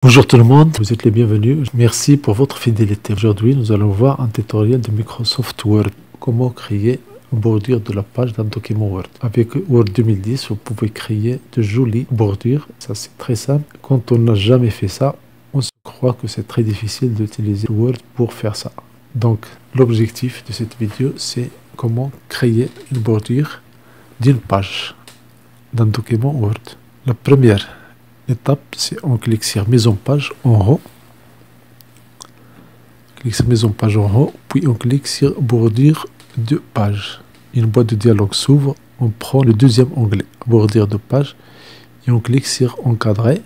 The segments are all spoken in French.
Bonjour tout le monde, vous êtes les bienvenus. Merci pour votre fidélité. Aujourd'hui, nous allons voir un tutoriel de Microsoft Word. Comment créer une bordure de la page d'un document Word. Avec Word 2010, vous pouvez créer de jolies bordures. Ça, c'est très simple. Quand on n'a jamais fait ça, on se croit que c'est très difficile d'utiliser Word pour faire ça. Donc, l'objectif de cette vidéo, c'est comment créer une bordure d'une page d'un document Word. La première étape, c'est on clique sur mise en page en haut. Clique sur mise en page en haut, puis on clique sur bordure de page. Une boîte de dialogue s'ouvre. On prend le deuxième onglet, bordure de page, et on clique sur encadrer.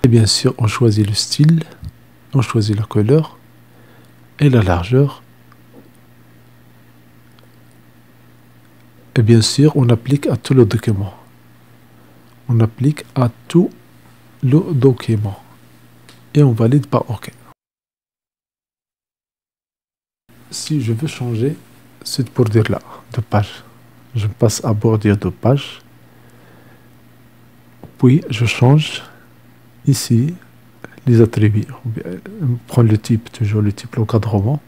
Et bien sûr, on choisit le style, on choisit la couleur et la largeur. Et bien sûr, on applique à tout le document. On applique à tout le document et on valide par OK. Si je veux changer cette bordure là de page, je passe à bordure de page, puis je change ici les attributs. On prend le type, toujours le type, l'encadrement,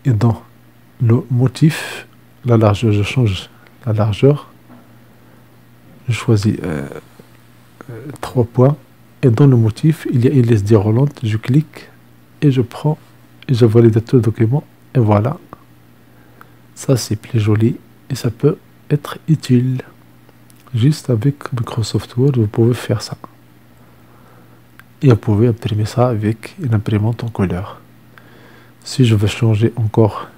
et dans le motif, la largeur, je change la largeur, je choisis 3 points, et dans le motif il y a une liste déroulante. Je clique et je prends et je valide tout le document, et voilà, ça c'est plus joli et ça peut être utile. Juste avec Microsoft Word vous pouvez faire ça, et vous pouvez imprimer ça avec une imprimante en couleur. Si je veux changer encore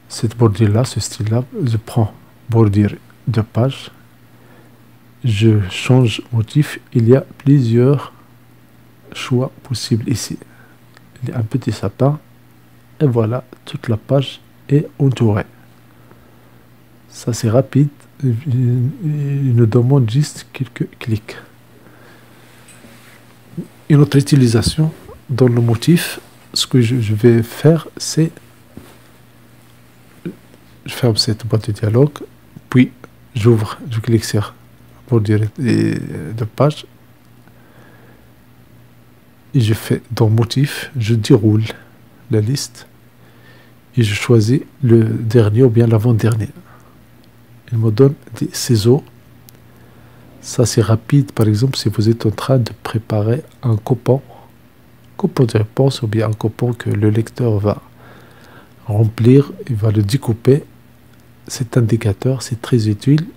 cette bordure là, ce style là, je prends bordure de page, je change motif. Il y a plusieurs choix possibles ici. Il y a un petit sapin, et voilà, toute la page est entourée. Ça c'est rapide, il nous demande juste quelques clics. Une autre utilisation dans le motif, ce que je vais faire, c'est je ferme cette boîte de dialogue, puis j'ouvre, je clique sur bordure de page, et je fais dans motif, je déroule la liste et je choisis le dernier ou bien l'avant-dernier. Il me donne des ciseaux. Ça c'est rapide. Par exemple, si vous êtes en train de préparer un coupon de réponse, ou bien un coupon que le lecteur va remplir, il va le découper. Cet indicateur, c'est très utile.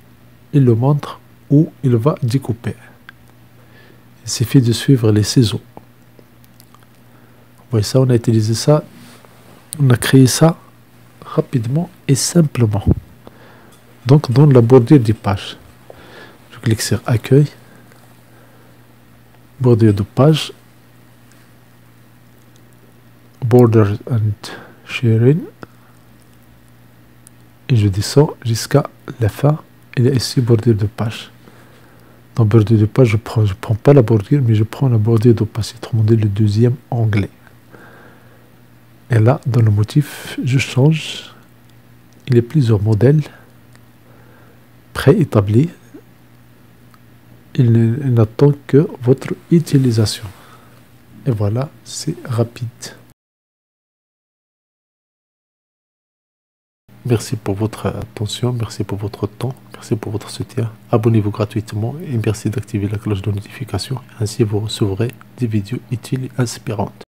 Il le montre où il va découper. Il suffit de suivre les ciseaux. Vous voyez ça, on a utilisé ça, on a créé ça rapidement et simplement. Donc dans la bordure des pages, je clique sur accueil, bordure de page, border and sharing, et je descends jusqu'à la fin. Il y a ici bordure de page. Dans bordure de page, je prends pas la bordure, mais je prends la bordure de page, autrement dit le deuxième onglet. Et là, dans le motif, je change. Il y a plusieurs modèles préétablis. Il n'attend que votre utilisation. Et voilà, c'est rapide. Merci pour votre attention, merci pour votre temps, merci pour votre soutien. Abonnez-vous gratuitement et merci d'activer la cloche de notification. Ainsi, vous recevrez des vidéos utiles et inspirantes.